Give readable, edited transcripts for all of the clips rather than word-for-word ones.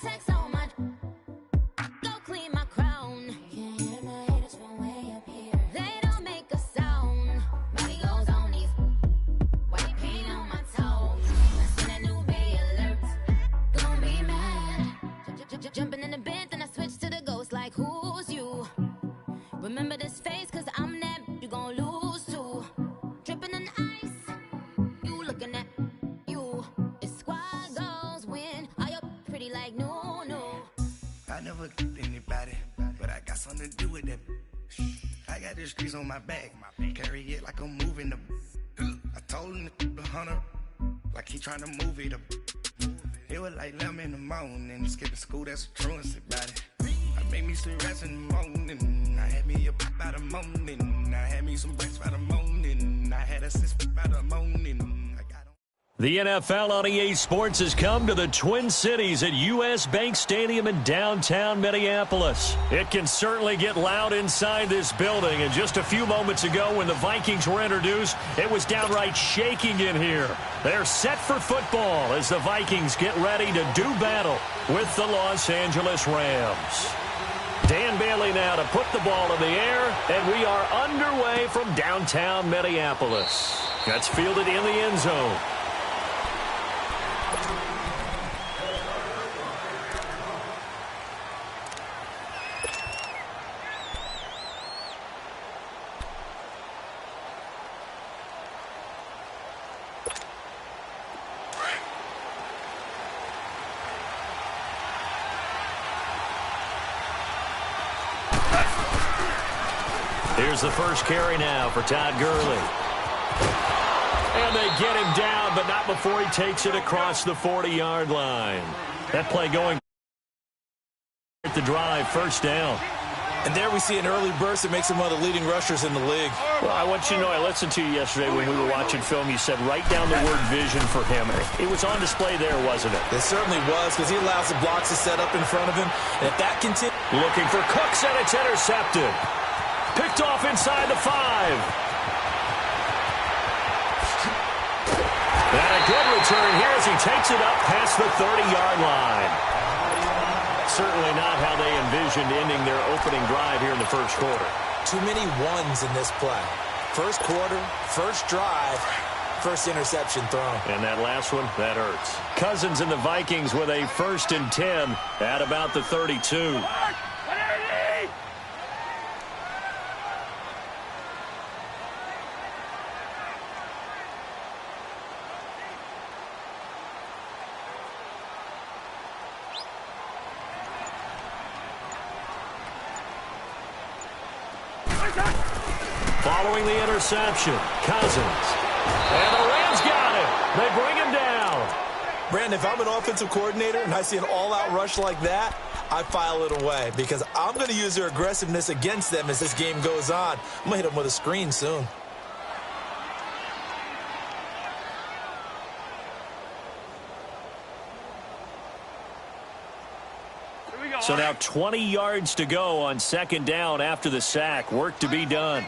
text so much. Go clean my crown. Can't hear my haters from way up here. They don't make a sound. Body goes on these white paint on my toes. I seen a new bay alert. Gonna be mad. Jumping in the bed, then I switch to the ghost like who's you? Remember this face, cause I'm that you gon' lose too. Dripping in ice, you looking at you. It's squad goals win. Are you pretty like no? I never killed anybody, but I got something to do with that. I got the streets on my back, carry it like I'm moving the. I told him to 100, like he trying to move it up. It was like 11 in the morning, skipping school, that's a truancy about it. I made me some rest in the morning, I had me a pop by the morning, I had me some breaks by the morning, I had a six by the morning. The NFL on EA Sports has come to the Twin Cities at U.S. Bank Stadium in downtown Minneapolis. It can certainly get loud inside this building, and just a few moments ago when the Vikings were introduced, it was downright shaking in here. They're set for football as the Vikings get ready to do battle with the Los Angeles Rams. Dan Bailey now to put the ball in the air, and we are underway from downtown Minneapolis. That's fielded in the end zone. Here's the first carry now for Todd Gurley. And they get him down, but not before he takes it across the 40-yard line. That play going at the drive, first down. And there we see an early burst that makes him one of the leading rushers in the league. Well, I want you to know, I listened to you yesterday when we were watching film. You said write down the word vision for him. It was on display there, wasn't it? It certainly was, because he allows the blocks to set up in front of him. And if that continues... Looking for Cooks, and it's intercepted. Picked off inside the 5. And a good return here as he takes it up past the 30-yard line. Certainly not how they envisioned ending their opening drive here in the first quarter. Too many ones in this play. First quarter, first drive, first interception thrown. And that last one, that hurts. Cousins and the Vikings with a 1st and 10 at about the 32. Following the interception, Cousins. And the Rams got it. They bring him down. Brandon, if I'm an offensive coordinator and I see an all-out rush like that, I file it away because I'm going to use their aggressiveness against them as this game goes on. I'm going to hit them with a screen soon. So now 20 yards to go on second down after the sack. Work to be done.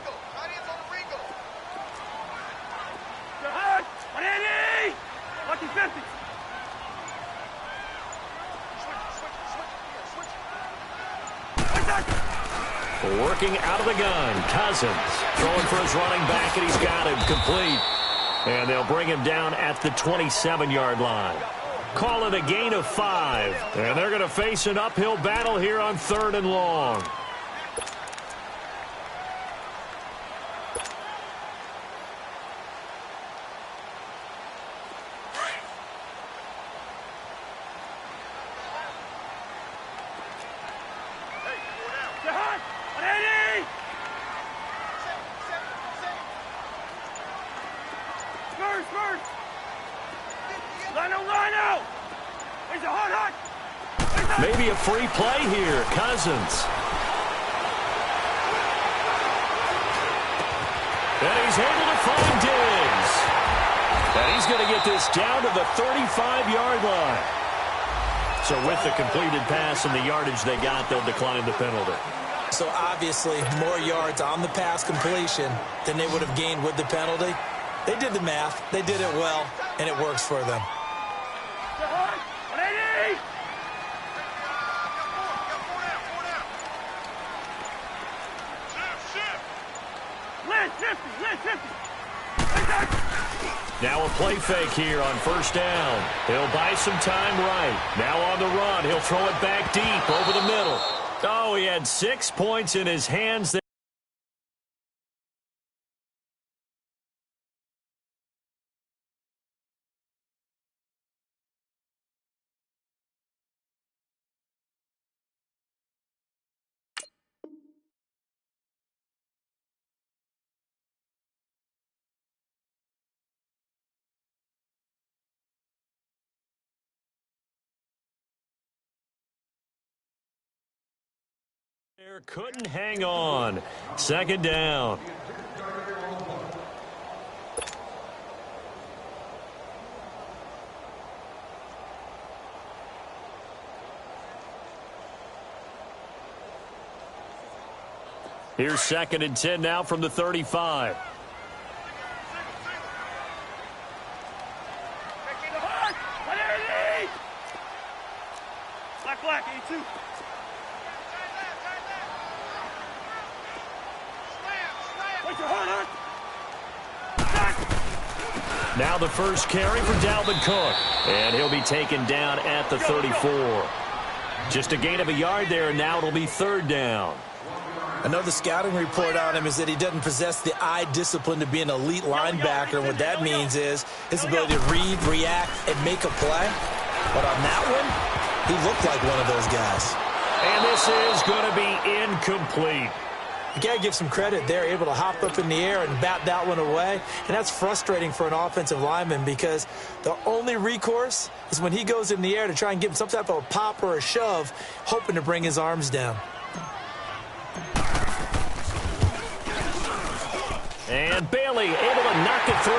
Working out of the gun, Cousins throwing for his running back, and he's got him complete. And they'll bring him down at the 27-yard line. Call it a gain of 5. And they're going to face an uphill battle here on 3rd and long. Maybe a free play here. Cousins. And he's able to find Diggs. And he's going to get this down to the 35-yard line. So with the completed pass and the yardage they got, they'll decline the penalty. So obviously more yards on the pass completion than they would have gained with the penalty. They did the math. They did it well, and it works for them. Now a play fake here on first down. He'll buy some time right. Now on the run, he'll throw it back deep over the middle. Oh, he had 6 points in his hands there. Couldn't hang on. Second down. Here's 2nd and 10 now from the 35. Black, 82. Now the first carry for Dalvin Cook. And he'll be taken down at the 34. Just a gain of a yard there, and now it'll be 3rd down. I know the scouting report on him is that he doesn't possess the eye discipline to be an elite linebacker. And what that means is his ability to read, react, and make a play. But on that one, he looked like one of those guys. And this is going to be incomplete. You got to give some credit. They're able to hop up in the air and bat that one away. And that's frustrating for an offensive lineman because the only recourse is when he goes in the air to try and give him some type of a pop or a shove, hoping to bring his arms down. And Bailey able to knock it through.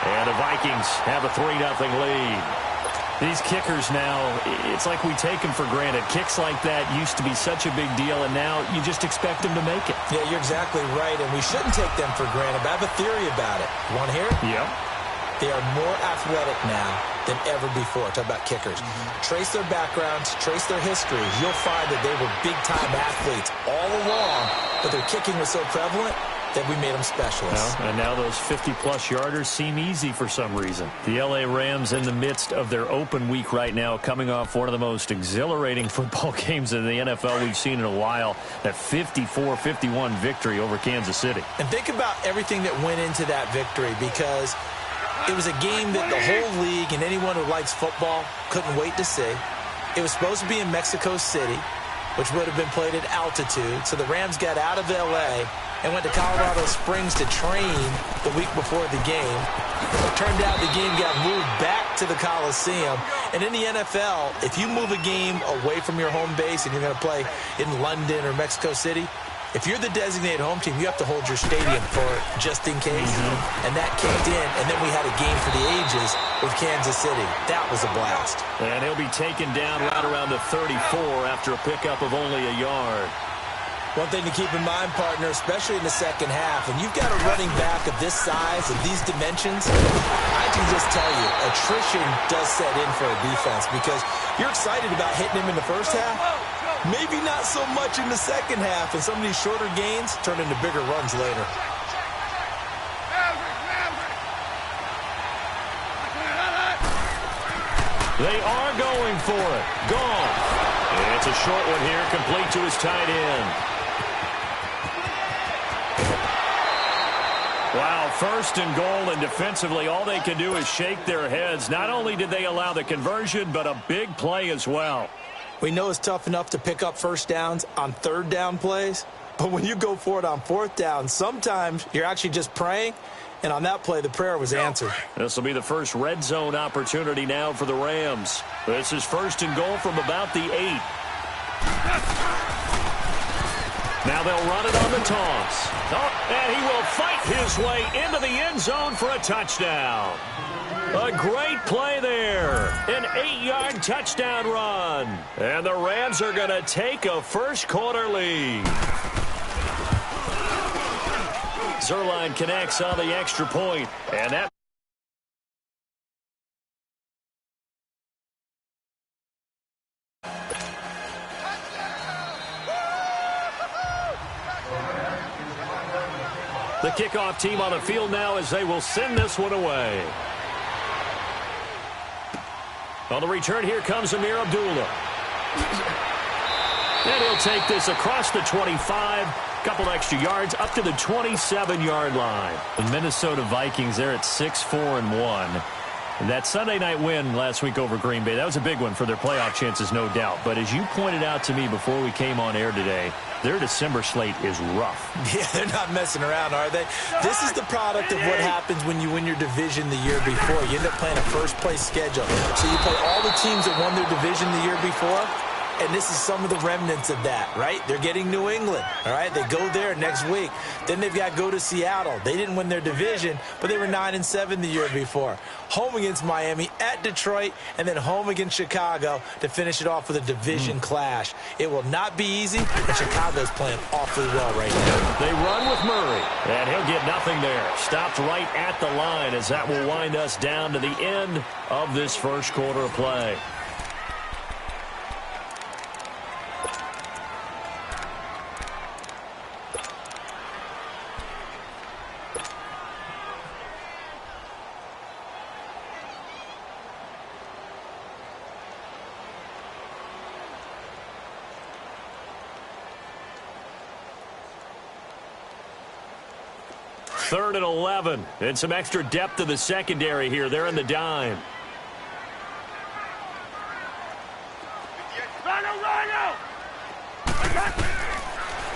And the Vikings have a 3-0 lead. These kickers now, it's like we take them for granted. Kicks like that used to be such a big deal, and now you just expect them to make it. Yeah, you're exactly right, and we shouldn't take them for granted. But I have a theory about it. You want to hear it? Yep. They are more athletic now than ever before. Talk about kickers. Trace their backgrounds, trace their history. You'll find that they were big-time athletes all along, but their kicking was so prevalent that we made them specialists. Well, and now those 50-plus yarders seem easy for some reason. The L.A. Rams in the midst of their open week right now, coming off one of the most exhilarating football games in the NFL we've seen in a while, that 54-51 victory over Kansas City. And think about everything that went into that victory, because it was a game that the whole league and anyone who likes football couldn't wait to see. It was supposed to be in Mexico City, which would have been played at altitude. So the Rams got out of L.A. and went to Colorado Springs to train the week before the game. It turned out the game got moved back to the Coliseum. And in the NFL, if you move a game away from your home base and you're going to play in London or Mexico City, if you're the designated home team, you have to hold your stadium for it just in case. And that kicked in, and then we had a game for the ages with Kansas City. That was a blast. And he'll be taken down right around the 34 after a pickup of only a yard. One thing to keep in mind, partner, especially in the second half, when you've got a running back of this size and these dimensions, I can just tell you, attrition does set in for a defense because you're excited about hitting him in the first half. Maybe not so much in the second half, and some of these shorter gains turn into bigger runs later. They are going for it. Gone. It's a short one here, complete to his tight end. Wow, 1st and goal, and defensively all they can do is shake their heads. Not only did they allow the conversion, but a big play as well. We know it's tough enough to pick up first downs on 3rd down plays, but when you go for it on 4th down, sometimes you're actually just praying, and on that play, the prayer was answered. This will be the first red zone opportunity now for the Rams. This is 1st and goal from about the 8. Now they'll run it on the toss. Oh, and he will fight his way into the end zone for a touchdown. A great play there. An 8-yard touchdown run. And the Rams are going to take a first-quarter lead. Zerline connects on the extra point, and that The kickoff team on the field now as they will send this one away. On the return, here comes Amir Abdullah. And he'll take this across the 25. Couple extra yards up to the 27-yard line. The Minnesota Vikings, they're at 6-4-1. And that Sunday night win last week over Green Bay, that was a big one for their playoff chances, no doubt. But as you pointed out to me before we came on air today, their December slate is rough. Yeah, they're not messing around, are they? This is the product of what happens when you win your division the year before. You end up playing a first-place schedule. So you play all the teams that won their division the year before, and this is some of the remnants of that, right? They're getting New England, all right? They go there next week. Then they've got to go to Seattle. They didn't win their division, but they were 9-7 the year before. Home against Miami, at Detroit, and then home against Chicago to finish it off with a division clash. It will not be easy, and Chicago's playing awfully well right now. They run with Murray, and he'll get nothing there. Stopped right at the line as that will wind us down to the end of this first quarter of play. Third and 11, and some extra depth to the secondary here. They're in the dime.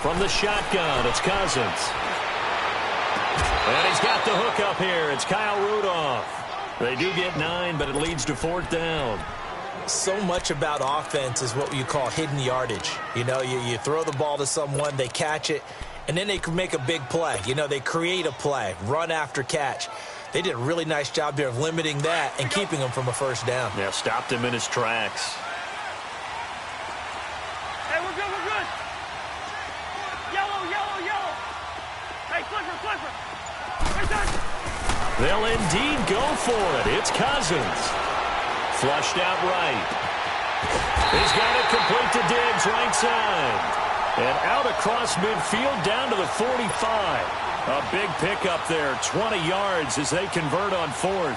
From the shotgun, it's Cousins. And he's got the hook up here. It's Kyle Rudolph. They do get 9, but it leads to 4th down. So much about offense is what you call hidden yardage. You know, you throw the ball to someone, they catch it, and then they can make a big play. You know, they create a play, run after catch. They did a really nice job there of limiting that and keeping him from a first down. Yeah, stopped him in his tracks. Hey, we're good, we're good. Yellow, yellow, yellow. Hey, Clifford. Right there. They'll indeed go for it. It's Cousins. Flushed out right. He's got it complete to Diggs, right side. And out across midfield down to the 45. A big pickup there, 20 yards as they convert on 4th.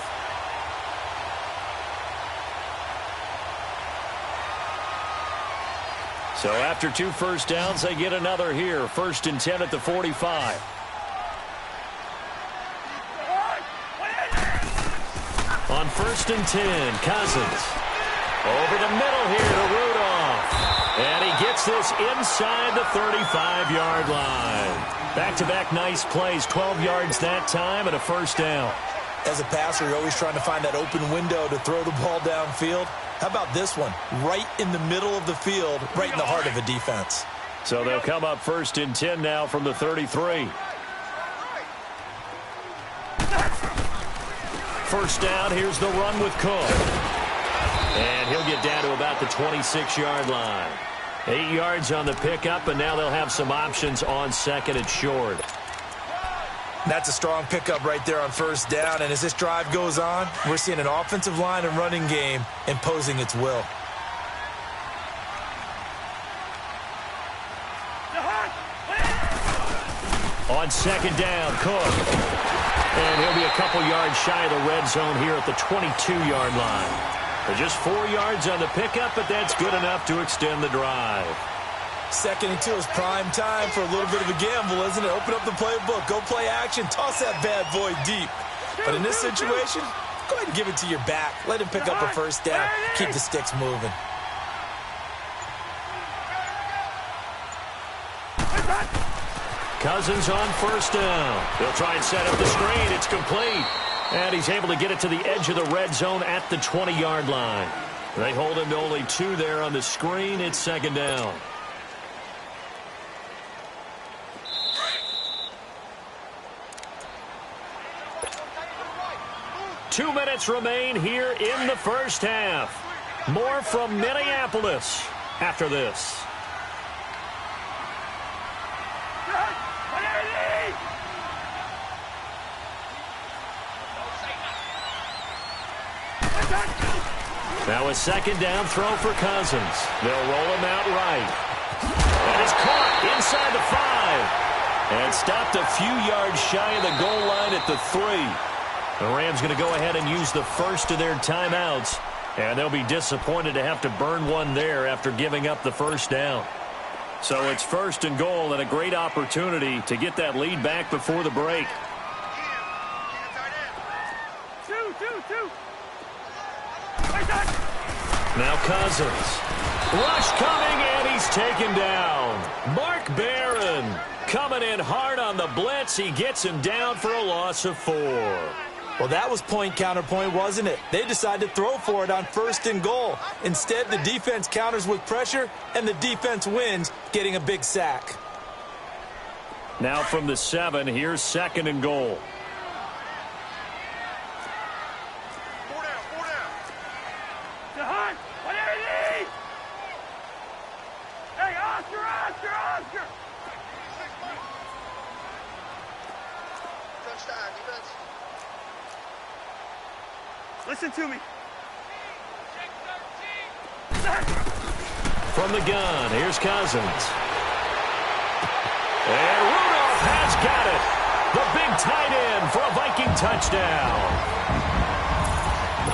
So after 2 first downs, they get another here. 1st and 10 at the 45. On 1st and 10, Cousins. Over the middle here to Rudolph. And he gets this inside the 35-yard line. Back-to-back nice plays, 12 yards that time and a 1st down. As a passer, you're always trying to find that open window to throw the ball downfield. How about this one? Right in the middle of the field, right in the heart of a defense. So they'll come up 1st and 10 now from the 33. 1st down, here's the run with Cook. And he'll get down to about the 26-yard line. 8 yards on the pickup, and now they'll have some options on 2nd and short. That's a strong pickup right there on 1st down, and as this drive goes on, we're seeing an offensive line and running game imposing its will. On 2nd down, Cook. And he'll be a couple yards shy of the red zone here at the 22-yard line. Just 4 yards on the pickup, but that's good enough to extend the drive. 2nd and 2 is prime time for a little bit of a gamble, isn't it? Open up the playbook, go play action, toss that bad boy deep. But in this situation, go ahead and give it to your back. Let him pick up a 1st down, keep the sticks moving. Cousins on 1st down. They'll try and set up the screen. It's complete. And he's able to get it to the edge of the red zone at the 20-yard line. They hold him to only 2 there on the screen. It's 2nd down. Two minutes remain here in the first half. More from Minneapolis after this. Now a 2nd down throw for Cousins. They'll roll him out right. And it's caught inside the 5. And stopped a few yards shy of the goal line at the 3. The Rams going to go ahead and use the first of their timeouts. And they'll be disappointed to have to burn one there after giving up the first down. So it's 1st and goal and a great opportunity to get that lead back before the break. Two. Now Cousins. Rush coming, and he's taken down. Mark Barron coming in hard on the blitz. He gets him down for a loss of 4. Well, that was point-counterpoint, wasn't it? They decided to throw for it on 1st and goal. Instead, the defense counters with pressure, and the defense wins, getting a big sack. Now from the 7, here's 2nd and goal. Listen to me. From the gun, here's Cousins. And Rudolph has got it. The big tight end for a Viking touchdown.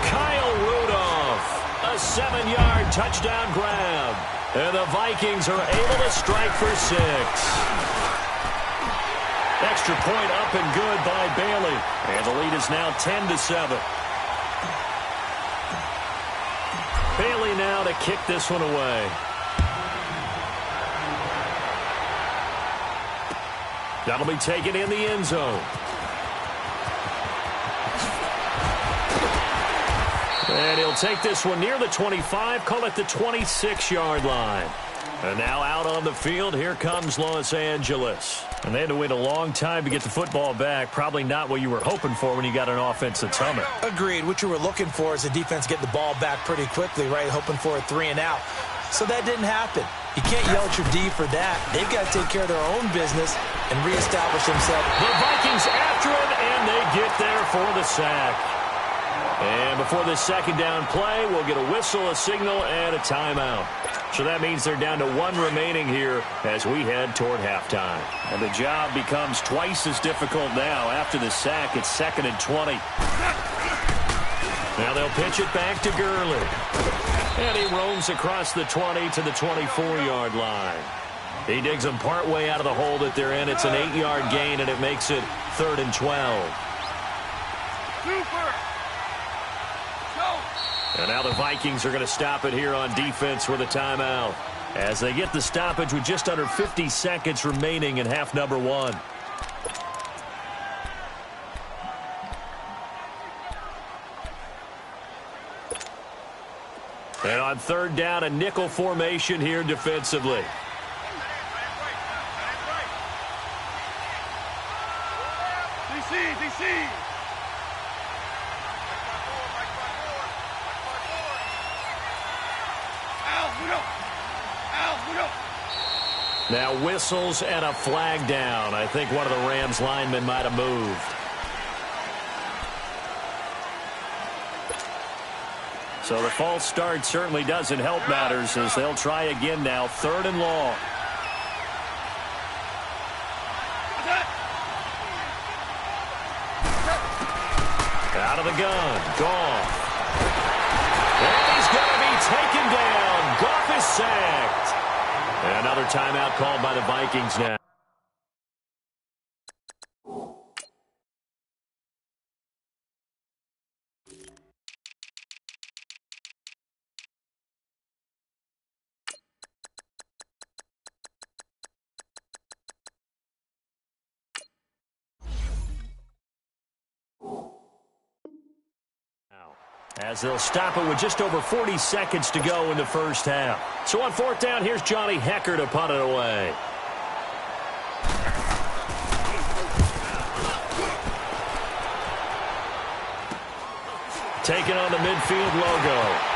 Kyle Rudolph, a 7-yard touchdown grab. And the Vikings are able to strike for 6. Extra point up and good by Bailey. And the lead is now 10-7. Bailey now to kick this one away. That'll be taken in the end zone. And he'll take this one near the 25, call it the 26-yard line. And now out on the field, here comes Los Angeles. And they had to wait a long time to get the football back. Probably not what you were hoping for when you got an offense that's humming. Agreed. What you were looking for is the defense getting the ball back pretty quickly, right? Hoping for a 3 and out. So that didn't happen. You can't yell at your D for that. They've got to take care of their own business and reestablish themselves. The Vikings after him, and they get there for the sack. And before this 2nd down play, we'll get a whistle, a signal, and a timeout. So that means they're down to 1 remaining here as we head toward halftime. And the job becomes twice as difficult now. After the sack, it's 2nd and 20. Now they'll pitch it back to Gurley. And he roams across the 20 to the 24-yard line. He digs them partway out of the hole that they're in. It's an 8-yard gain, and it makes it 3rd and 12. And now the Vikings are going to stop it here on defense with a timeout as they get the stoppage with just under 50 seconds remaining in half number 1. And on 3rd down, a nickel formation here defensively. DC. Now whistles and a flag down. I think one of the Rams linemen might have moved. So the false start certainly doesn't help matters as they'll try again now. 3rd and long. Out of the gun. Goff. And he's going to be taken down. Goff is sacked. And another timeout called by the Vikings now. As they'll stop it with just over 40 seconds to go in the first half. So on 4th down, here's Johnny Hecker to punt it away. Taking on the midfield logo.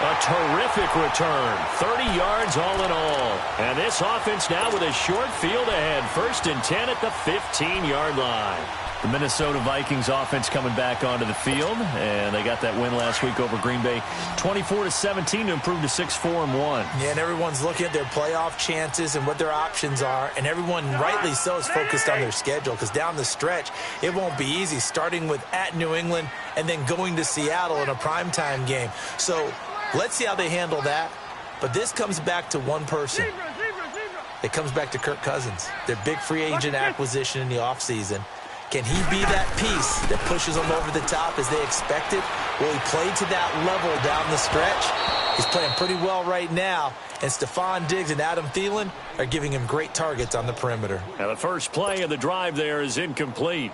A terrific return. 30 yards all in all. And this offense now with a short field ahead. 1st and 10 at the 15-yard line. The Minnesota Vikings offense coming back onto the field, and they got that win last week over Green Bay, 24-17 to improve to 6-4-1. Yeah, and everyone's looking at their playoff chances and what their options are, and everyone, rightly so, is focused on their schedule because down the stretch, it won't be easy, starting with at New England and then going to Seattle in a primetime game. So let's see how they handle that. But this comes back to one person. It comes back to Kirk Cousins, their big free agent acquisition in the offseason. Can he be that piece that pushes them over the top as they expected? Will he play to that level down the stretch? He's playing pretty well right now, and Stephon Diggs and Adam Thielen are giving him great targets on the perimeter. Now the first play of the drive there is incomplete.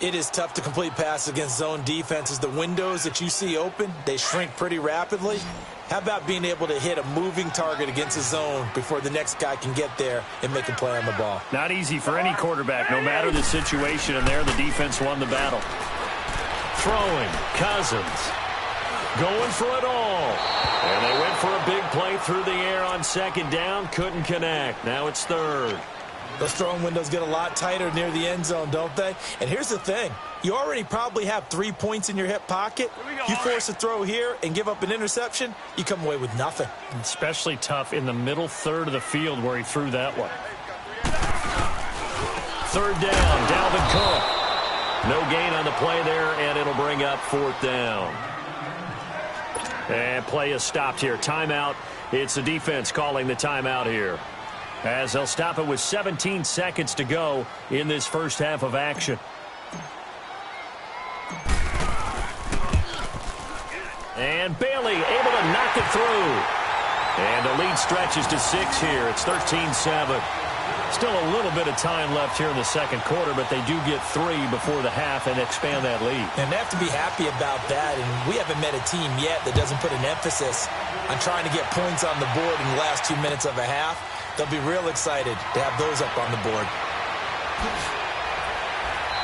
It is tough to complete passes against zone defenses. The windows that you see open, they shrink pretty rapidly. How about being able to hit a moving target against a zone before the next guy can get there and make a play on the ball? Not easy for any quarterback, no matter the situation, and there the defense won the battle. Throwing, Cousins, going for it all. And they went for a big play through the air on second down, couldn't connect. Now it's third. Those throwing windows get a lot tighter near the end zone, don't they? And here's the thing. You already probably have 3 points in your hip pocket. You force a throw here and give up an interception, you come away with nothing. Especially tough in the middle third of the field where he threw that one. Third down, Dalvin Cook. No gain on the play there, and it'll bring up fourth down. And play is stopped here. Timeout. It's the defense calling the timeout here, as they'll stop it with 17 seconds to go in this first half of action. And Bailey able to knock it through. And the lead stretches to 6 here. It's 13-7. Still a little bit of time left here in the second quarter, but they do get 3 before the half and expand that lead. And they have to be happy about that. And we haven't met a team yet that doesn't put an emphasis on trying to get points on the board in the last 2 minutes of a half. They'll be real excited to have those up on the board.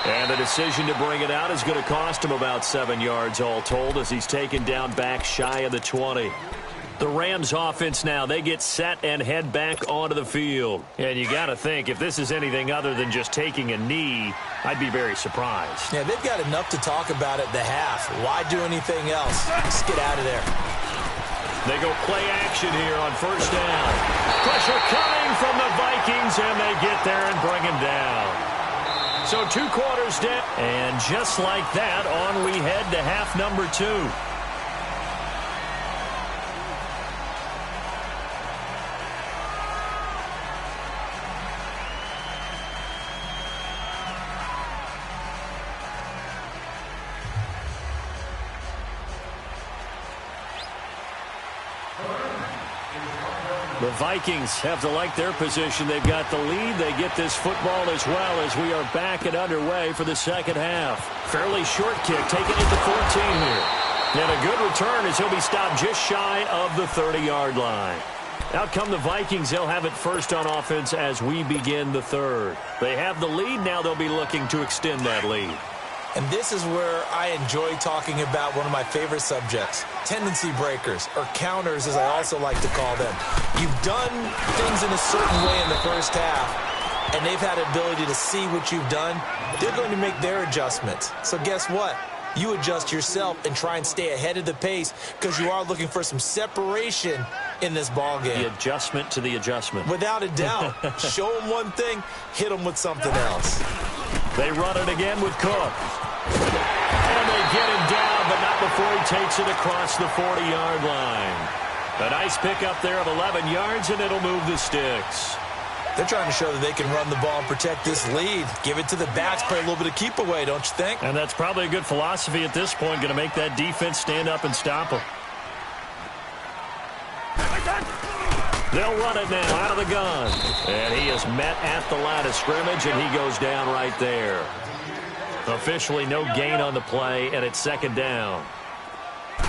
And the decision to bring it out is going to cost him about 7 yards all told, as he's taken down back shy of the 20. The Rams offense now, they get set and head back onto the field. And you got to think, if this is anything other than just taking a knee, I'd be very surprised. Yeah, they've got enough to talk about at the half. Why do anything else? Just get out of there. They go play action here on first down. Pressure coming from the Vikings, and they get there and bring him down. So 2 quarters down. And just like that, on we head to half number 2. The Vikings have to like their position. They've got the lead. They get this football as well, as we are back and underway for the second half. Fairly short kick, taking it to 14 here. And a good return as he'll be stopped just shy of the 30-yard line. Out come the Vikings. They'll have it first on offense as we begin the third. They have the lead. Now they'll be looking to extend that lead. And this is where I enjoy talking about one of my favorite subjects, tendency breakers, or counters as I also like to call them. You've done things in a certain way in the first half, and they've had the ability to see what you've done. They're going to make their adjustments. So guess what? You adjust yourself and try and stay ahead of the pace because you are looking for some separation in this ball game. The adjustment to the adjustment. Without a doubt. Show them one thing, hit them with something else. They run it again with Cook. And they get him down, but not before he takes it across the 40-yard line. A nice pickup there of 11 yards, and it'll move the sticks. They're trying to show that they can run the ball and protect this lead. Give it to the backs, play a little bit of keep away, don't you think? And that's probably a good philosophy at this point, going to make that defense stand up and stop them. They'll run it now out of the gun. And he is met at the line of scrimmage, and he goes down right there. Officially no gain on the play, and it's second down.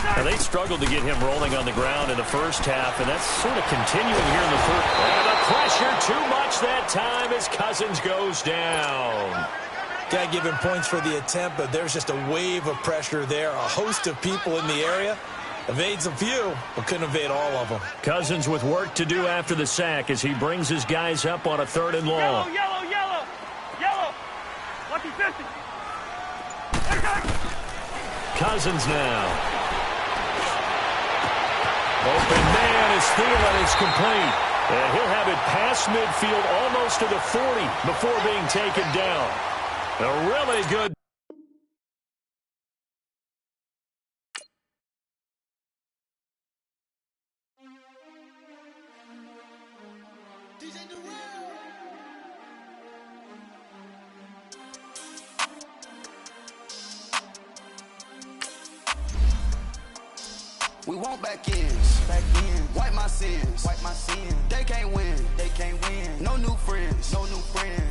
Now, they struggled to get him rolling on the ground in the first half, and that's sort of continuing here in the third. And the pressure too much that time as Cousins goes down. Got to give him points for the attempt, but there's just a wave of pressure there. A host of people in the area. Evades a few, but couldn't evade all of them. Cousins with work to do after the sack as he brings his guys up on a 3rd and long. Yellow, yellow, yellow, yellow. Lucky 50. Cousins now. Open man is Thielen. It's complete. And he'll have it past midfield almost to the 40 before being taken down. A really good. We want back ends. Wipe my sins. They can't win. No new friends.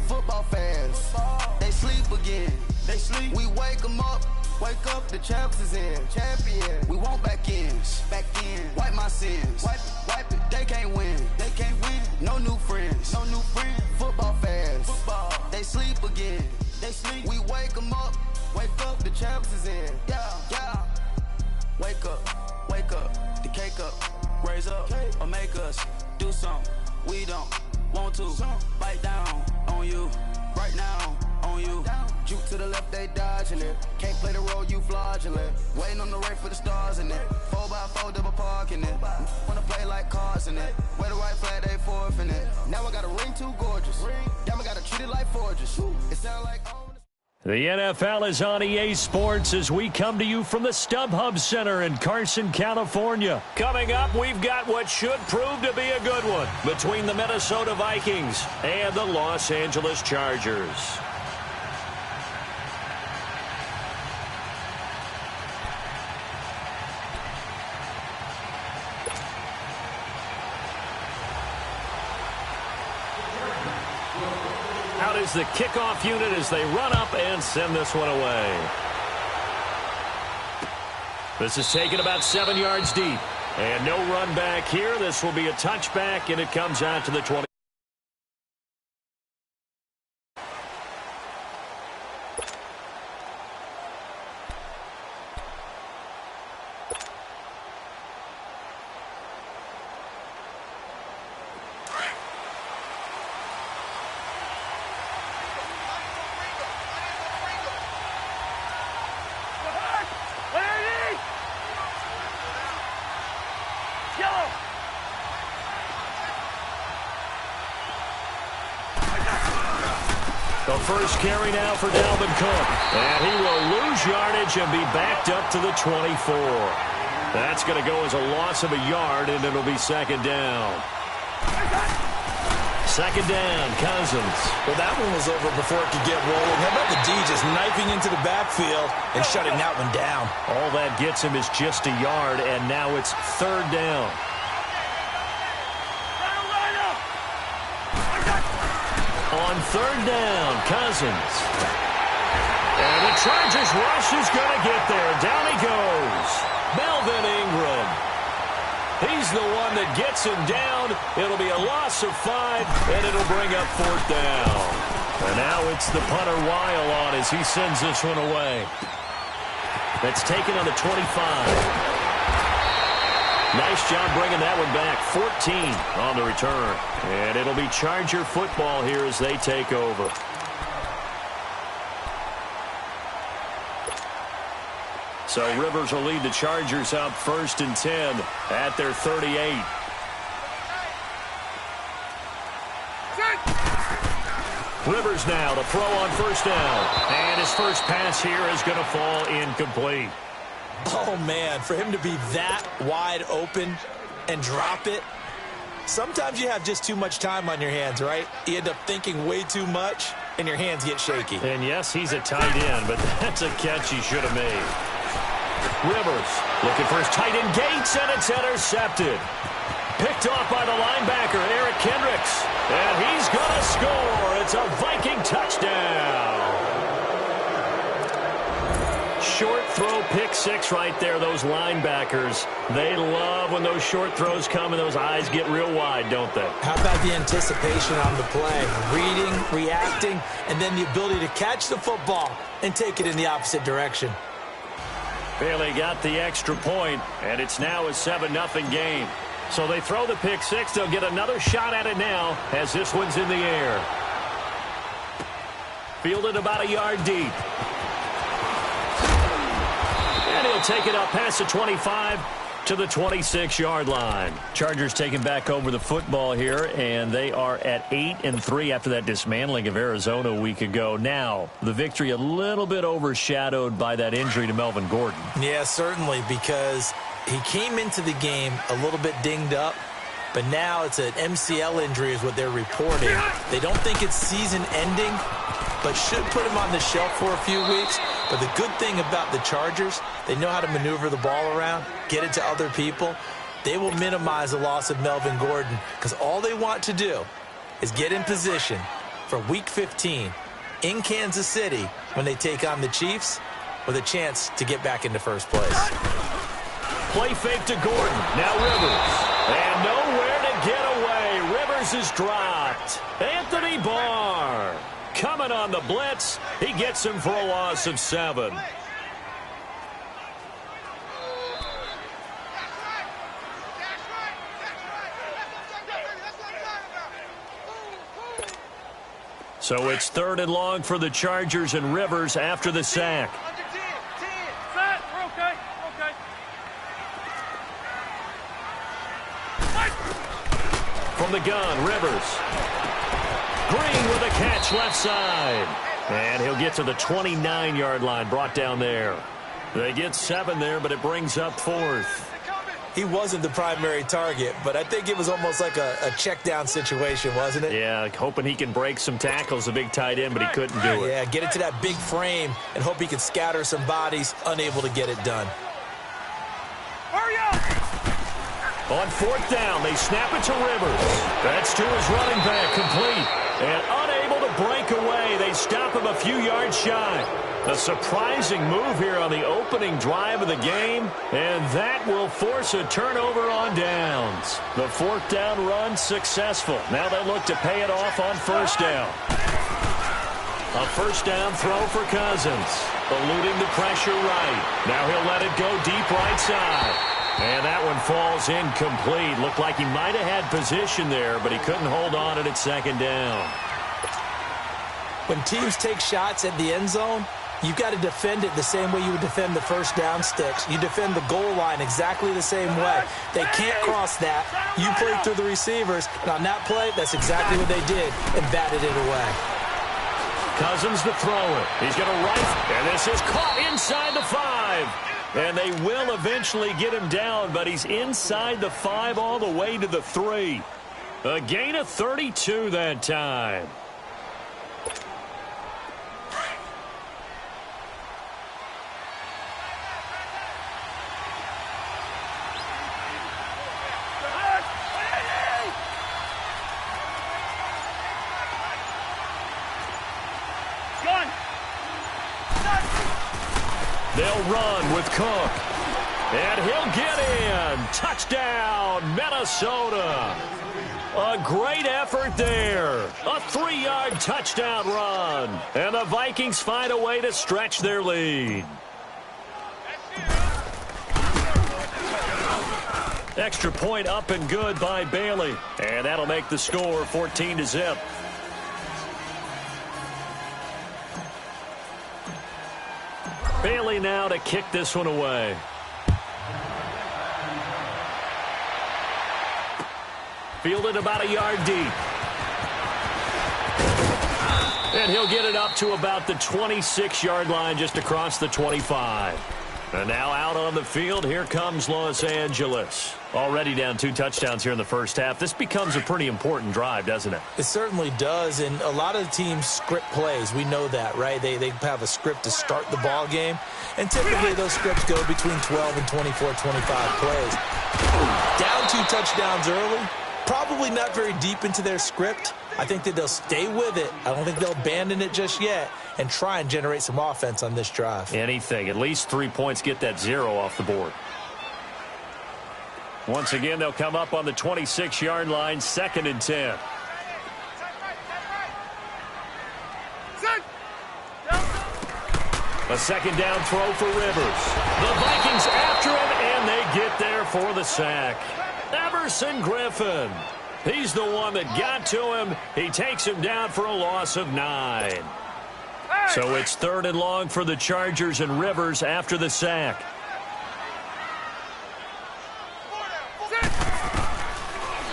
Football fans. They sleep again. We wake them up. Wake up, the champs is here. We want back ends. Wipe my sins. Wipe it. They can't win. No new friends. Football fans. They sleep again. We wake them up. Wake up, the champs is here. Yeah. Wake up, the cake up, raise up, or make us do something we don't want to. Bite down on you, right now on you. Juke to the left, they dodging it. Can't play the role, you fraudulent. Waiting on the race for the stars in it. 4x4 double parking it. Wanna play like cars in it. Wear the white flag, they forfeit it. Now I got a ring too gorgeous. Damn, I gotta treat it like forges. It sound like. The NFL is on EA Sports as we come to you from the StubHub Center in Carson, California. Coming up, we've got what should prove to be a good one between the Minnesota Vikings and the Los Angeles Chargers. Out is the kickoff unit as they run up and send this one away. This is taken about 7 yards deep. And no run back here. This will be a touchback, and it comes out to the 20. The first carry now for Dalvin Cook. And he will lose yardage and be backed up to the 24. That's going to go as a loss of a yard, and it'll be second down. Second down, Cousins. Well, that one was over before it could get rolling. How about the D just knifing into the backfield and shutting that one down? All that gets him is just a yard, and now it's third down. On third down, Cousins. And the Chargers rush is going to get there. Down he goes. Melvin Ingram. He's the one that gets him down. It'll be a loss of 5, and it'll bring up fourth down. And now it's the punter Weil on as he sends this one away. That's taken on the 25. Nice job bringing that one back. 14 on the return. And it'll be Charger football here as they take over. So Rivers will lead the Chargers up 1st and 10 at their 38. Rivers now to throw on first down. And his first pass here is going to fall incomplete. Oh, man, for him to be that wide open and drop it, sometimes you have just too much time on your hands, right? You end up thinking way too much, and your hands get shaky. And, yes, he's a tight end, but that's a catch he should have made. Rivers looking for his tight end Gates, and it's intercepted. Picked off by the linebacker, Eric Kendricks. And he's going to score. It's a Viking touchdown. Short throw, pick six right there. Those linebackers, they love when those short throws come and those eyes get real wide, don't they? How about the anticipation on the play? Reading, reacting, and then the ability to catch the football and take it in the opposite direction. Bailey got the extra point, and it's now a 7-0 game. So they throw the pick six. They'll get another shot at it now as this one's in the air. Fielded about a yard deep. And he'll take it up past the 25 to the 26-yard line. Chargers taking back over the football here, and they are at 8-3 after that dismantling of Arizona a week ago. Now, the victory a little bit overshadowed by that injury to Melvin Gordon. Yeah, certainly, because he came into the game a little bit dinged up, but now it's an MCL injury is what they're reporting. They don't think it's season-ending, but should put him on the shelf for a few weeks. But the good thing about the Chargers, they know how to maneuver the ball around, get it to other people. They will minimize the loss of Melvin Gordon because all they want to do is get in position for Week 15 in Kansas City when they take on the Chiefs with a chance to get back into first place. Play fake to Gordon. Now Rivers. And nowhere to get away. Rivers is dropped. Anthony Barr coming on the blitz. He gets him for a loss of 7. So it's 3rd and long for the Chargers, and Rivers after the sack. From the gun, Rivers. Green with a catch left side. And he'll get to the 29-yard line, brought down there. They get 7 there, but it brings up 4th. He wasn't the primary target, but I think it was almost like a check-down situation, wasn't it? Yeah, hoping he can break some tackles, a big tight end, but he couldn't do it. Yeah, get it to that big frame and hope he can scatter some bodies, unable to get it done. Hurry up! On 4th down, they snap it to Rivers. That's to his running back, complete. And unable to break away. They stop him a few yards shy. A surprising move here on the opening drive of the game, and that will force a turnover on downs. The 4th down run successful. Now they look to pay it off on 1st down. A 1st down throw for Cousins, eluding the pressure right. Now he'll let it go deep right side. And that one falls incomplete. Looked like he might have had position there, but he couldn't hold on at 2nd down. When teams take shots at the end zone, you've got to defend it the same way you would defend the 1st down sticks. You defend the goal line exactly the same way. They can't cross that. You play through the receivers, and on that play, that's exactly what they did, and batted it away. Cousins to throw it. He's going to rifle, and this is caught inside the 5. And they will eventually get him down, but he's inside the 5 all the way to the 3. A gain of 32 that time. They'll run with Cook. And he'll get in. Touchdown, Minnesota. A great effort there. A 3-yard touchdown run. And the Vikings find a way to stretch their lead. Extra point up and good by Bailey. And that'll make the score 14-0. Bailey now to kick this one away. Fielded about a yard deep. And he'll get it up to about the 26-yard line, just across the 25. And now out on the field, here comes Los Angeles. Already down 2 touchdowns here in the first half. This becomes a pretty important drive, doesn't it? It certainly does, and a lot of teams script plays. We know that, right? They have a script to start the ball game, and typically those scripts go between 12 and 24, 25 plays. Down 2 touchdowns early, probably not very deep into their script. I think that they'll stay with it. I don't think they'll abandon it just yet and try and generate some offense on this drive. Anything. At least 3 points, get that 0 off the board. Once again, they'll come up on the 26-yard line, 2nd and 10. A 2nd down throw for Rivers. The Vikings after him, and they get there for the sack. Everson Griffin. He's the one that got to him. He takes him down for a loss of 9. So it's 3rd and long for the Chargers, and Rivers after the sack.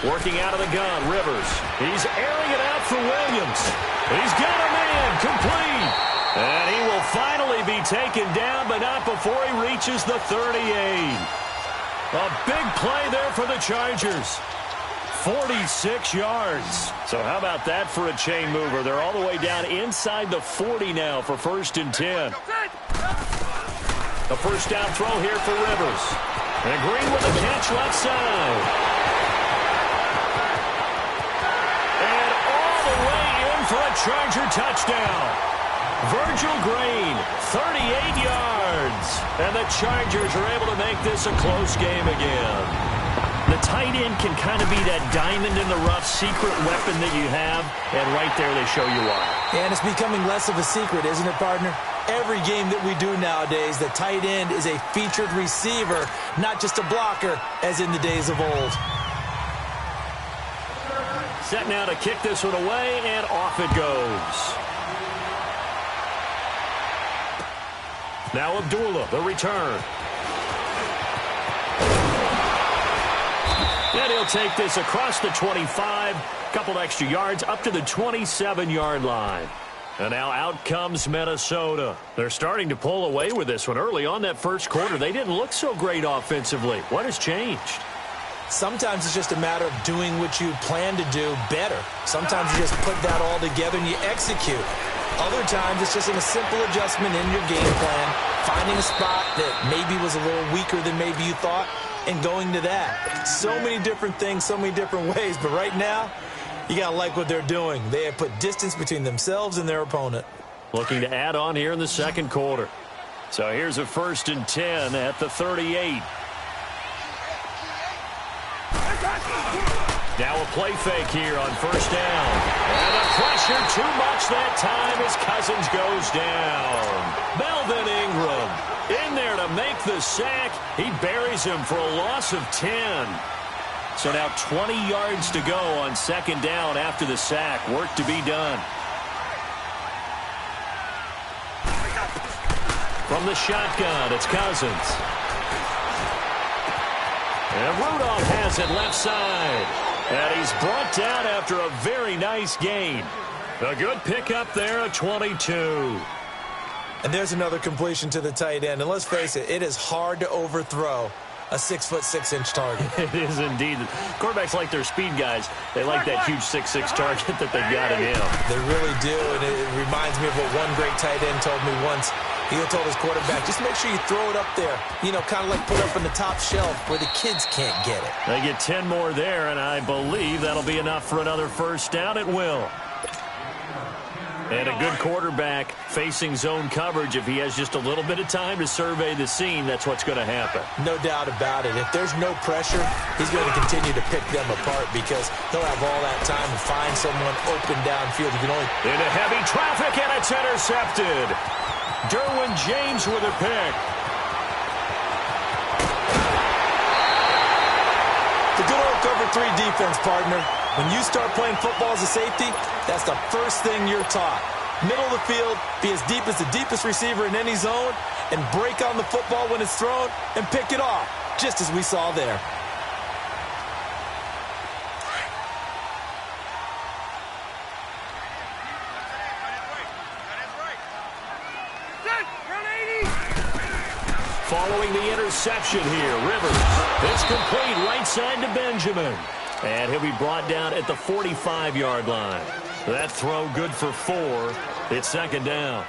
Working out of the gun, Rivers. He's airing it out for Williams. He's got a man, complete. And he will finally be taken down, but not before he reaches the 38. A big play there for the Chargers. 46 yards. So how about that for a chain mover? They're all the way down inside the 40 now for 1st and 10. A first down throw here for Rivers. And Green with a catch left side. And all the way in for a Charger touchdown. Virgil Green, 38 yards. And the Chargers are able to make this a close game again. The tight end can kind of be that diamond in the rough secret weapon that you have, and right there they show you why. And it's becoming less of a secret, isn't it, partner? Every game that we do nowadays, the tight end is a featured receiver, not just a blocker, as in the days of old. Set now to kick this one away, and off it goes. Now Abdullah, the return. And he'll take this across the 25, couple extra yards up to the 27-yard line. And now out comes Minnesota. They're starting to pull away with this one. Early on that first quarter, they didn't look so great offensively. What has changed? Sometimes it's just a matter of doing what you plan to do better. Sometimes you just put that all together and you execute. Other times it's just a simple adjustment in your game plan, finding a spot that maybe was a little weaker than maybe you thought, and going to that. So many different things, so many different ways. But right now, you got to like what they're doing. They have put distance between themselves and their opponent. Looking to add on here in the second quarter. So here's a 1st and 10 at the 38. Now a play fake here on 1st down. And the pressure too much that time as Cousins goes down. Melvin Ingram in there to make the sack. He buries him for a loss of 10. So now 20 yards to go on 2nd down after the sack. Work to be done. From the shotgun, it's Cousins. And Rudolph has it left side. And he's brought down after a very nice gain. A good pickup there at 22. And there's another completion to the tight end. And let's face it, it is hard to overthrow a 6'6" target. It is indeed. Quarterbacks like their speed guys. They like that huge 6'6" target that they've got in him. They really do, and it reminds me of what one great tight end told me once. He told his quarterback, just make sure you throw it up there. You know, kind of like put it up on the top shelf where the kids can't get it. They get 10 more there, and I believe that'll be enough for another 1st down. It will. And a good quarterback facing zone coverage. If he has just a little bit of time to survey the scene, that's what's going to happen. No doubt about it. If there's no pressure, he's going to continue to pick them apart because he'll have all that time to find someone open downfield. You can only... Into heavy traffic, and it's intercepted. Derwin James with a pick. The good old cover 3 defense, partner. When you start playing football as a safety, that's the first thing you're taught. Middle of the field, be as deep as the deepest receiver in any zone, and break on the football when it's thrown and pick it off, just as we saw there. Following the interception here, Rivers. It's complete right side to Benjamin. And he'll be brought down at the 45-yard line. That throw good for 4. It's 2nd down.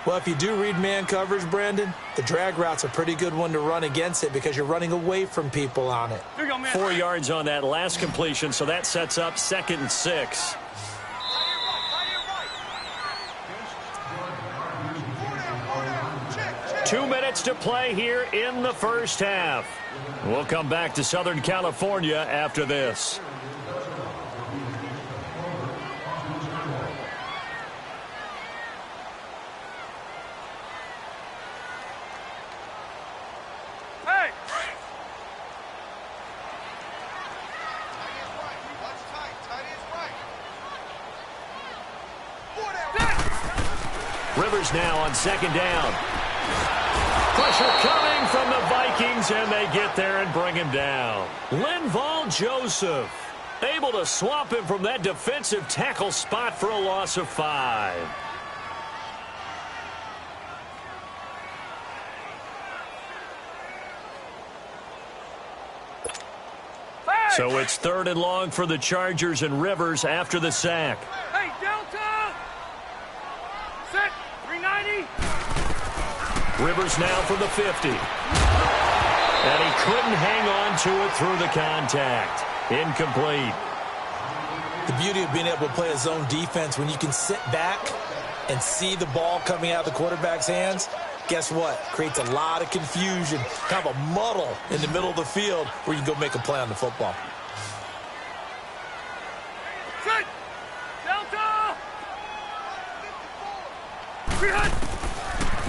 Well, if you do read man coverage, Brandon, the drag route's a pretty good one to run against it because you're running away from people on it. 4 yards on that last completion, so that sets up 2nd and 6. Two minutes to play here in the first half. We'll come back to Southern California after this. Hey! Rivers now on 2nd down. Pressure coming from the Vikings, and they get there and bring him down. Linval Joseph Able to swamp him from that defensive tackle spot for a loss of 5. So it's 3rd and long for the Chargers and Rivers after the sack. Hey, Delta! Set, 390. Rivers now from the 50. And he couldn't hang on to it through the contact. Incomplete. The beauty of being able to play a zone defense when you can sit back and see the ball coming out of the quarterback's hands, guess what? Creates a lot of confusion, kind of a muddle in the middle of the field where you can go make a play on the football. Set, Delta!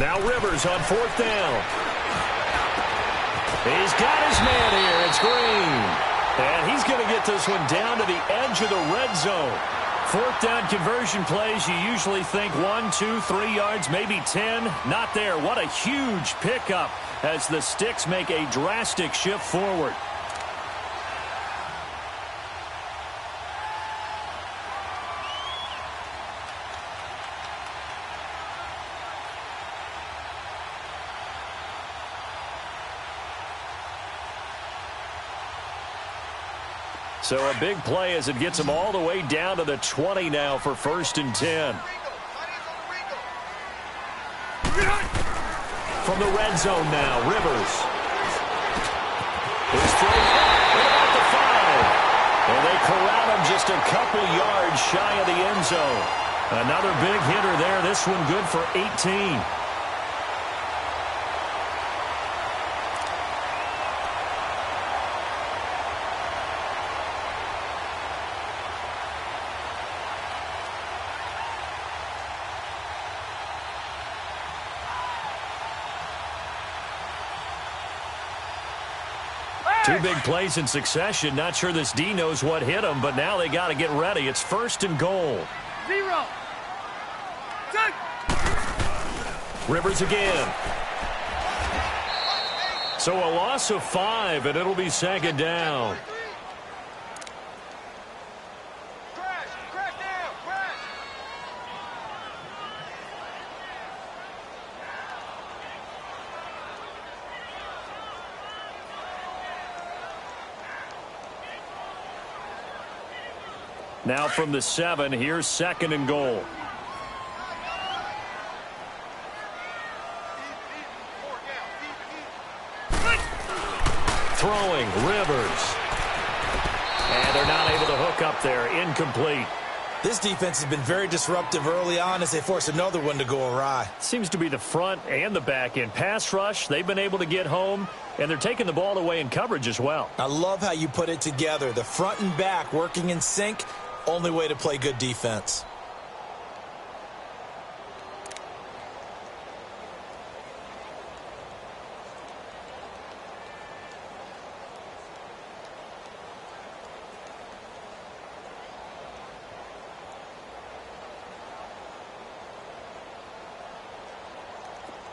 Now Rivers on 4th down. He's got his man here. It's Green. And he's going to get this one down to the edge of the red zone. 4th down conversion plays, you usually think 1, 2, 3 yards, maybe 10. Not there. What a huge pickup as the Sticks make a drastic shift forward. So a big play as it gets them all the way down to the 20 now for 1st and 10. From the red zone now, Rivers. His throw about the 5. And they corral him just a couple yards shy of the end zone. Another big hitter there. This one good for 18. Two big plays in succession. Not sure this D knows what hit him, but now they got to get ready. It's 1st and goal. 0. Check. Rivers again. So a loss of 5, and it'll be 2nd down. Now from the 7, here's 2nd and goal. Throwing, Rivers. And they're not able to hook up there. Incomplete. This defense has been very disruptive early on as they force another one to go awry. Seems to be the front and the back end. Pass rush, they've been able to get home, and they're taking the ball away in coverage as well. I love how you put it together. The front and back working in sync. Only way to play good defense.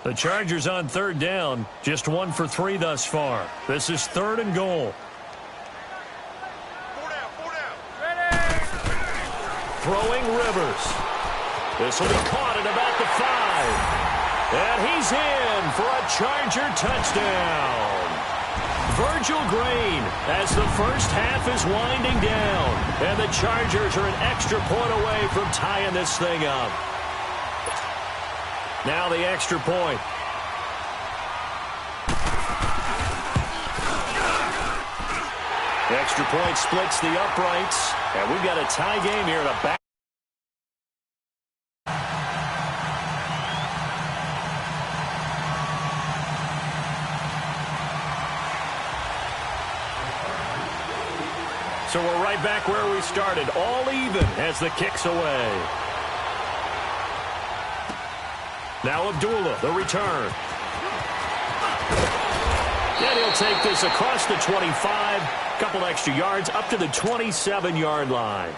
The Chargers on 3rd down, just 1 for 3 thus far. This is 3rd and goal. Throwing Rivers. This will be caught at about the 5. And he's in for a Charger touchdown. Virgil Green as the first half is winding down. And the Chargers are an extra point away from tying this thing up. Now the extra point. The extra point splits the uprights. And we've got a tie game here in a back. So we're right back where we started. All even as the kick's away. Now Abdullah, the return. And he'll take this across the 25. Couple extra yards up to the 27-yard line.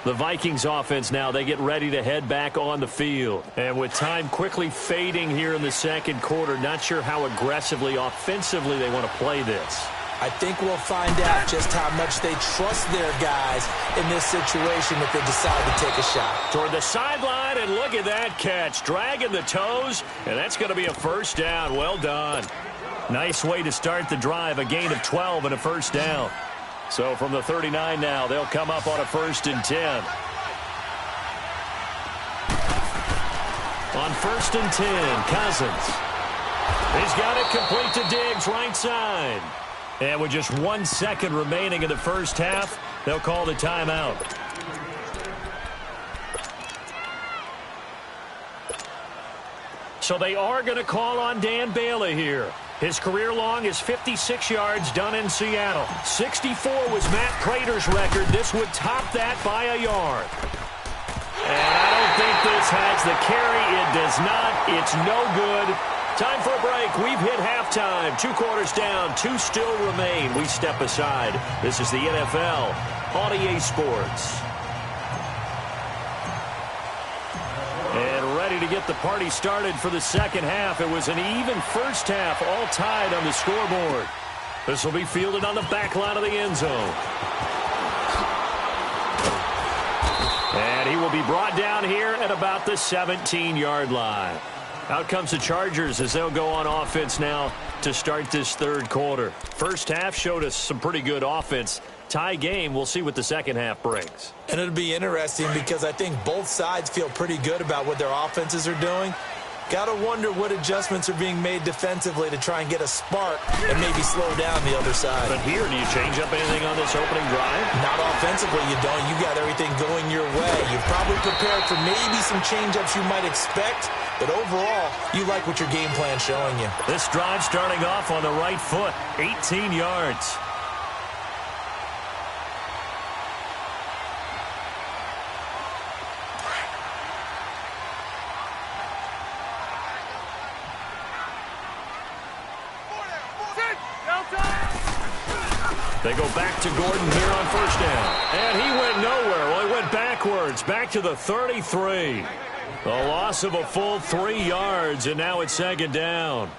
The Vikings offense now, they get ready to head back on the field. And with time quickly fading here in the 2nd quarter, not sure how aggressively, offensively they want to play this. I think we'll find out just how much they trust their guys in this situation if they decide to take a shot. Toward the sideline, and look at that catch. Dragging the toes, and that's going to be a first down. Well done. Nice way to start the drive, a gain of 12 and a first down. So from the 39 now, they'll come up on a 1st and 10. On 1st and 10, Cousins. He's got it complete to Diggs, right side. And with just 1 second remaining in the first half, they'll call the timeout. So they are going to call on Dan Bailey here. His career long is 56 yards done in Seattle. 64 was Matt Prater's record. This would top that by a yard. And I don't think this has the carry. It does not. It's no good. Time for a break. We've hit halftime. 2 quarters down. 2 still remain. We step aside. This is the NFL on EA Sports. And ready to get the party started for the second half. It was an even first half, all tied on the scoreboard. This will be fielded on the back line of the end zone. And he will be brought down here at about the 17-yard line. Out comes the Chargers as they'll go on offense now to start this third quarter. First half showed us some pretty good offense. Tie game. We'll see what the second half brings. And it'll be interesting because I think both sides feel pretty good about what their offenses are doing. Got to wonder what adjustments are being made defensively to try and get a spark and maybe slow down the other side. But here, do you change up anything on this opening drive? Not offensively, you don't. You got everything going your way. You've probably prepared for maybe some change-ups you might expect, but overall, you like what your game plan's showing you. This drive starting off on the right foot, 18 yards. They go back to Gordon here on first down. And he went nowhere. Well, he went backwards, back to the 33. A loss of a full 3 yards, and now it's second down.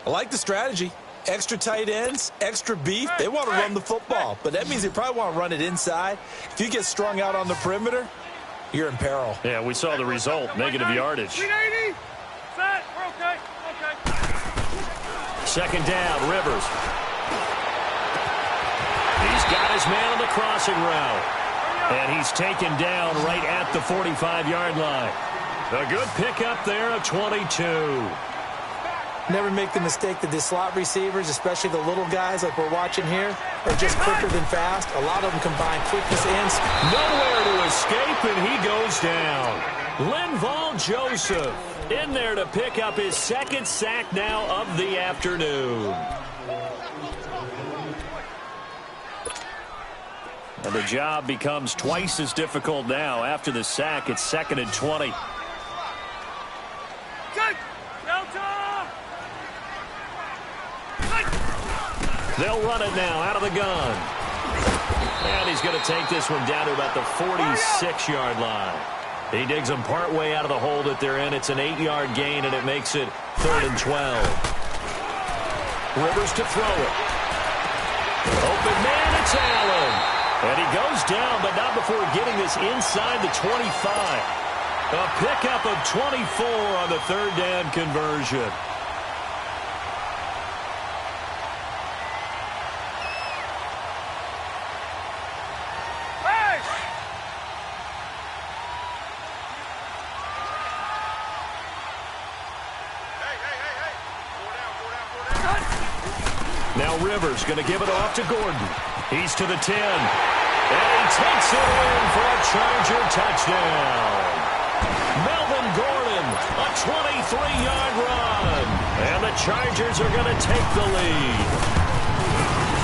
I like the strategy. Extra tight ends, extra beef. They want to run the football, but that means they probably want to run it inside. If you get strung out on the perimeter, you're in peril. Yeah, we saw the result, negative yardage. 380. Set. We're okay. Okay. Second down, Rivers. He's got his man on the crossing route. And he's taken down right at the 45-yard line. A good pickup there of 22. Never make the mistake that the slot receivers, especially the little guys like we're watching here, are just quicker than fast. A lot of them combine quickness and speed. Nowhere to escape, and he goes down. Linval Joseph in there to pick up his second sack now of the afternoon. And the job becomes twice as difficult now. After the sack, it's 2nd and 20. They'll run it now out of the gun. And he's going to take this one down to about the 46-yard line. He digs them partway out of the hole that they're in. It's an 8-yard gain, and it makes it 3rd and 12. Rivers to throw it. Open man, it's Allen. And he goes down, but not before getting this inside the 25. A pickup of 24 on the 3rd down conversion. Now Rivers going to give it off to Gordon. He's to the 10. And he takes it in for a Charger touchdown. Melvin Gordon, a 23-yard run. And the Chargers are going to take the lead.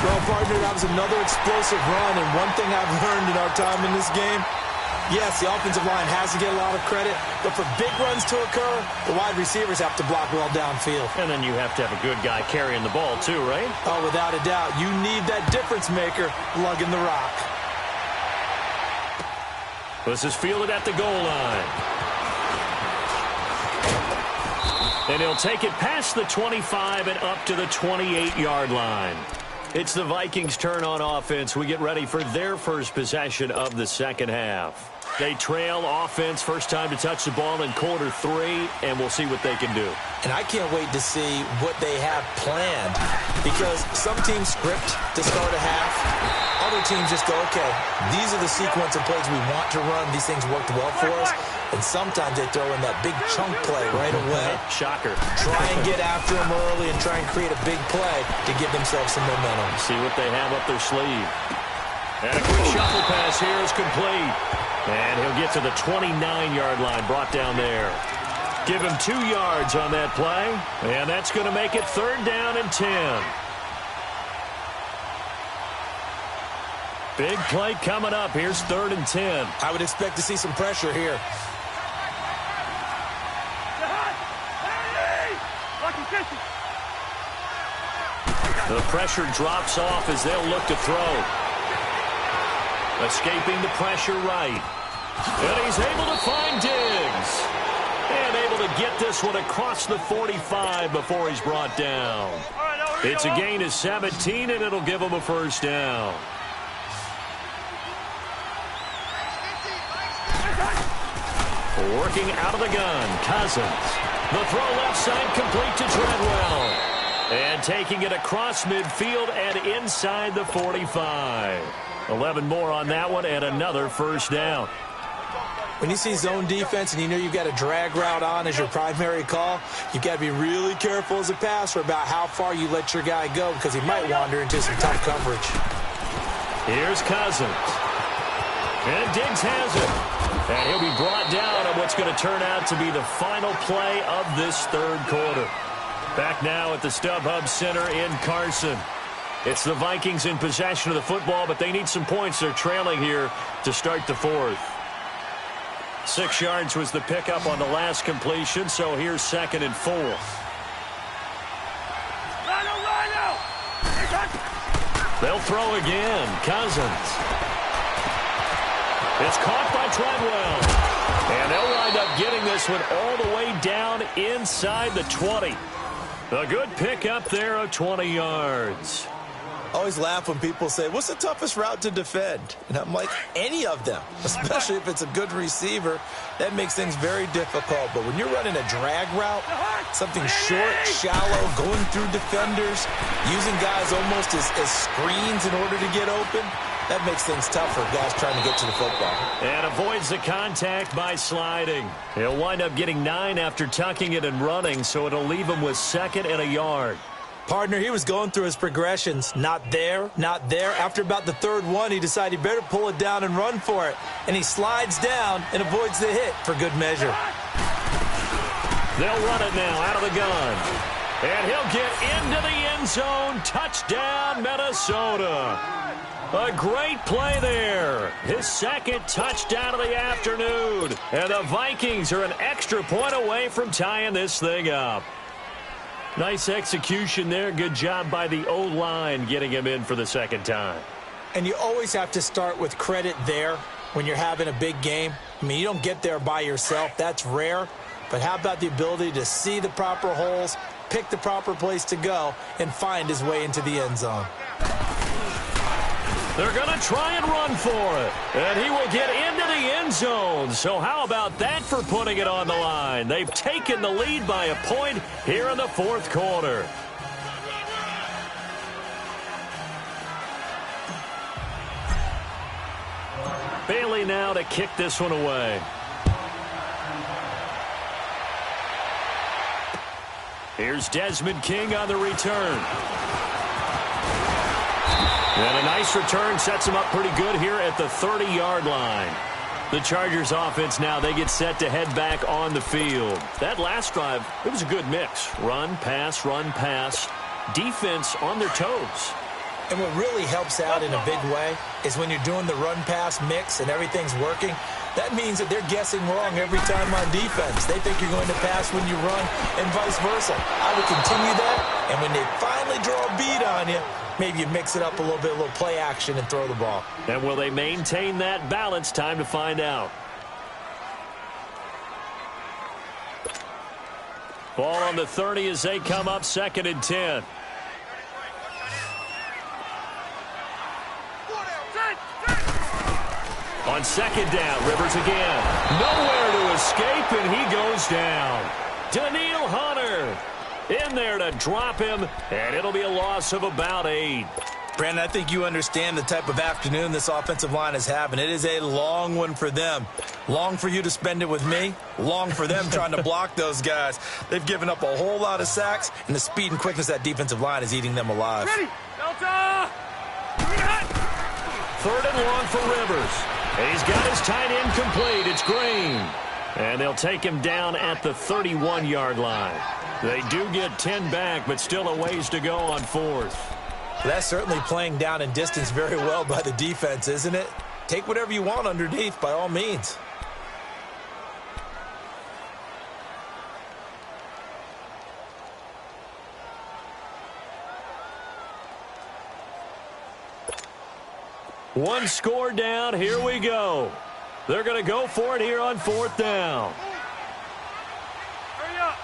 Well, partner, that was another explosive run. And one thing I've learned in our time in this game, yes, the offensive line has to get a lot of credit, but for big runs to occur, the wide receivers have to block well downfield. And then you have to have a good guy carrying the ball too, right? Oh, without a doubt. You need that difference maker lugging the rock. This is fielded at the goal line. And he'll take it past the 25 and up to the 28-yard line. It's the Vikings' turn on offense. We get ready for their first possession of the second half. They trail offense, first time to touch the ball in quarter 3, and we'll see what they can do. And I can't wait to see what they have planned, because some teams script to start a half. Other teams just go, okay, these are the sequence of plays we want to run. These things worked well for us. And sometimes they throw in that big chunk play right away. Shocker. Try and get after them early and try and create a big play to give themselves some momentum. See what they have up their sleeve. And a quick shuffle pass here is complete. And he'll get to the 29-yard line, brought down there. Give him 2 yards on that play. And that's going to make it 3rd down and 10. Big play coming up. Here's 3rd and 10. I would expect to see some pressure here. The pressure drops off as they'll look to throw. Escaping the pressure right. And he's able to find Diggs. And able to get this one across the 45 before he's brought down. It's a gain of 17, and it'll give him a first down. Working out of the gun, Cousins. The throw left side complete to Treadwell. And taking it across midfield and inside the 45. 11 more on that one and another first down. When you see zone defense and you know you've got a drag route on as your primary call, you've got to be really careful as a passer about how far you let your guy go, because he might wander into some tough coverage. Here's Cousins. And Diggs has it. And he'll be brought down on what's going to turn out to be the final play of this 3rd quarter. Back now at the StubHub Center in Carson. It's the Vikings in possession of the football, but they need some points. They're trailing here to start the 4th. 6 yards was the pickup on the last completion, so here's 2nd and 4. They'll throw again. Cousins. It's caught by Treadwell. And they'll wind up getting this one all the way down inside the 20. A good pickup there of 20 yards. I always laugh when people say, what's the toughest route to defend? And I'm like, any of them, especially if it's a good receiver. That makes things very difficult. But when you're running a drag route, something short, shallow, going through defenders, using guys almost as screens in order to get open, that makes things tough for guys trying to get to the football. And avoids the contact by sliding. He'll wind up getting 9 after tucking it and running, so it'll leave him with 2nd and a yard. Partner, he was going through his progressions. Not there, not there. After about the 3rd one, he decided he better pull it down and run for it. And he slides down and avoids the hit for good measure. They'll run it now out of the gun. And he'll get into the end zone. Touchdown, Minnesota. A great play there. His 2nd touchdown of the afternoon. And the Vikings are an extra point away from tying this thing up. Nice execution there. Good job by the O-line getting him in for the 2nd time. And you always have to start with credit there when you're having a big game. I mean, you don't get there by yourself. That's rare. But how about the ability to see the proper holes, pick the proper place to go, and find his way into the end zone? They're going to try and run for it. And he will get into the end zone. So how about that for putting it on the line? They've taken the lead by a point here in the 4th quarter. Bailey now to kick this one away. Here's Desmond King on the return. And a nice return sets him up pretty good here at the 30-yard line. The Chargers offense now, they get set to head back on the field. That last drive, it was a good mix. Run, pass, defense on their toes. And what really helps out in a big way is when you're doing the run-pass mix and everything's working, that means that they're guessing wrong every time on defense. They think you're going to pass when you run and vice versa. I would continue that, and when they finally draw a beat on you, maybe you mix it up a little bit, a little play action, and throw the ball. And will they maintain that balance? Time to find out. Ball on the 30 as they come up 2nd and 10. On second down, Rivers again. Nowhere to escape, and he goes down. Daniil Hunter in there to drop him, and it'll be a loss of about 8. Brandon, I think you understand the type of afternoon this offensive line is having. It is a long one for them. Long for you to spend it with me. Long for them trying to block those guys. They've given up a whole lot of sacks, and the speed and quickness of that defensive line is eating them alive. Ready. Delta. Third and long for Rivers. He's got his tight end complete. It's Green. And they'll take him down at the 31-yard line. They do get 10 back, but still a ways to go on fourth. That's certainly playing down in distance very well by the defense, isn't it? Take whatever you want underneath, by all means. One score down. Here we go. They're going to go for it here on fourth down. Hurry up.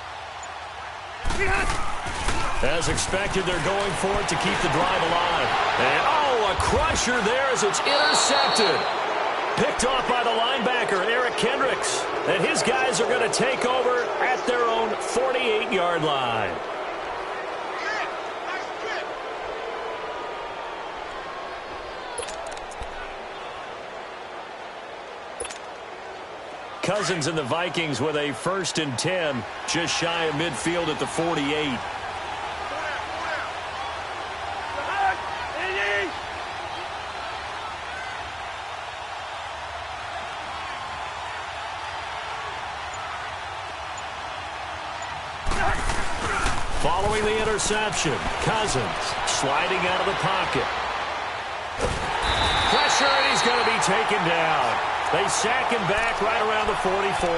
As expected, they're going for it to keep the drive alive. And, oh, a crusher there as it's intercepted. Picked off by the linebacker, Eric Kendricks. And his guys are going to take over at their own 48-yard line. Cousins and the Vikings with a 1st and 10, just shy of midfield at the 48. Following the interception, Cousins sliding out of the pocket. Pressure, and he's going to be taken down. They sack him back right around the 44.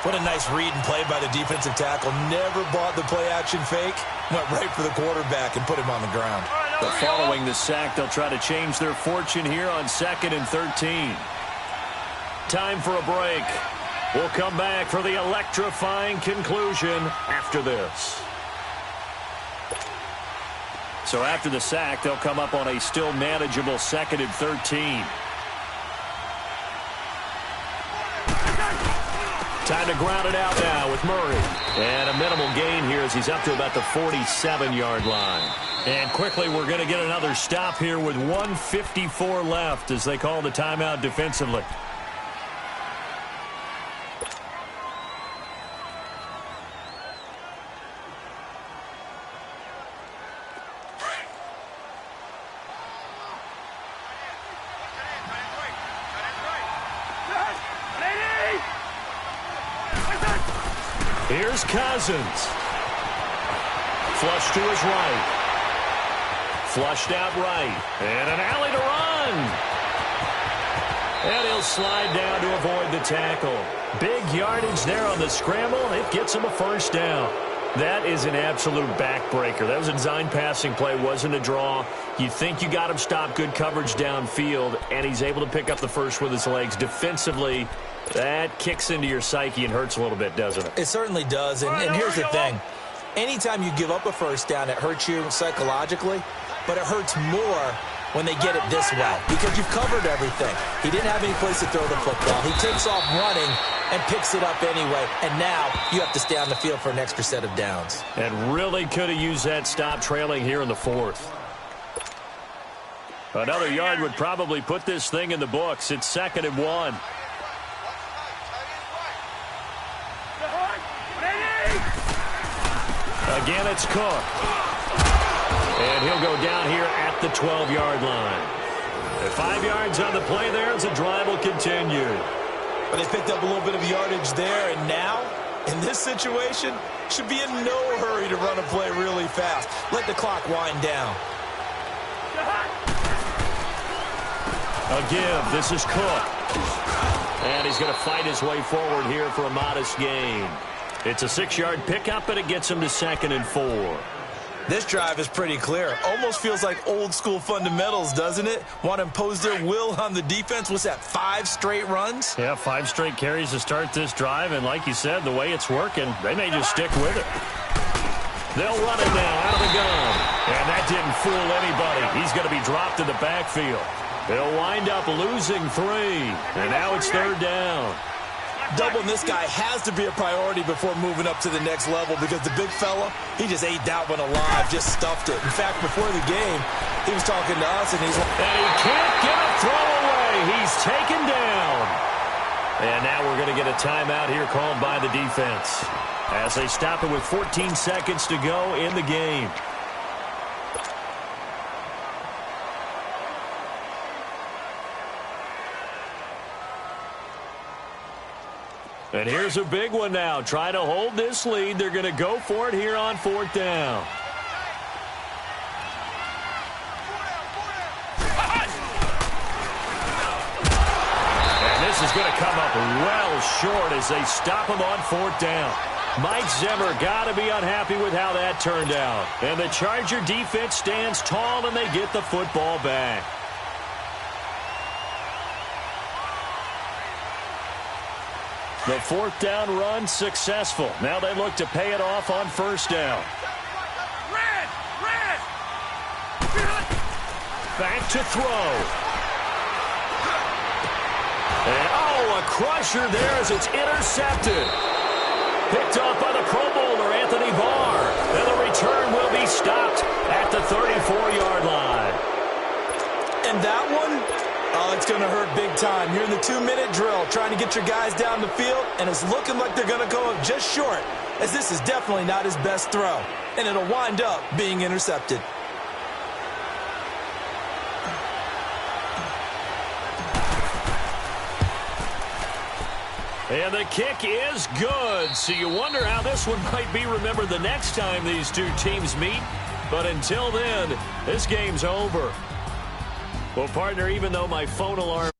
What a nice read and play by the defensive tackle. Never bought the play-action fake. Went right for the quarterback and put him on the ground. But following the sack, they'll try to change their fortune here on 2nd and 13. Time for a break. We'll come back for the electrifying conclusion after this. So after the sack, they'll come up on a still manageable 2nd and 13. Time to ground it out now with Murray. And a minimal gain here as he's up to about the 47-yard line. And quickly, we're going to get another stop here with 1:54 left as they call the timeout defensively. Here's Cousins. Flush to his right. Flushed out right. And an alley to run. And he'll slide down to avoid the tackle. Big yardage there on the scramble. It gets him a 1st down. That is an absolute backbreaker. That was a design passing play. Wasn't a draw. You think you got him stopped. Good coverage downfield. And he's able to pick up the first with his legs. Defensively, that kicks into your psyche and hurts a little bit, doesn't it? It certainly does. And here's the thing. Anytime you give up a 1st down, it hurts you psychologically. But it hurts more when they get it this way because you've covered everything. He didn't have any place to throw the football. He takes off running and picks it up anyway. And now you have to stay on the field for an extra set of downs. And really could have used that stop trailing here in the 4th. Another yard would probably put this thing in the books. It's 2nd and 1. Again, it's Cook. And he'll go down here at the 12-yard line. And 5 yards on the play there as the drive will continue. But they picked up a little bit of yardage there, and now, in this situation, should be in no hurry to run a play really fast. Let the clock wind down. A give. This is Cook. And he's going to fight his way forward here for a modest gain. It's a 6-yard pickup, and it gets him to 2nd and 4. This drive is pretty clear. Almost feels like old-school fundamentals, doesn't it? Want to impose their will on the defense. What's that, 5 straight runs? Yeah, 5 straight carries to start this drive, and like you said, the way it's working, they may just stick with it. They'll run it now out of the gun. And that didn't fool anybody. He's going to be dropped in the backfield. They'll wind up losing 3. And now it's 3rd down. Doubling this guy has to be a priority before moving up to the next level because the big fella, he just ate that one alive, just stuffed it. In fact, before the game, he was talking to us, and he's like... And he can't get a throw away. He's taken down. And now we're going to get a timeout here called by the defense as they stop it with 14 seconds to go in the game. And here's a big one now. Trying to hold this lead. They're going to go for it here on 4th down. And this is going to come up well short as they stop him on 4th down. Mike Zimmer got to be unhappy with how that turned out. And the Charger defense stands tall, and they get the football back. The 4th down run successful. Now they look to pay it off on 1st down. Back to throw. And, a crusher there as it's intercepted. Picked off by the Pro Bowler, Anthony Barr. And the return will be stopped at the 34-yard line. And that one... oh, it's going to hurt big time. You're in the 2-minute drill trying to get your guys down the field, and it's looking like they're going to go up just short, as this is definitely not his best throw, and it'll wind up being intercepted. And the kick is good, so you wonder how this one might be remembered the next time these two teams meet. But until then, this game's over. Well, partner, even though my phone alarm...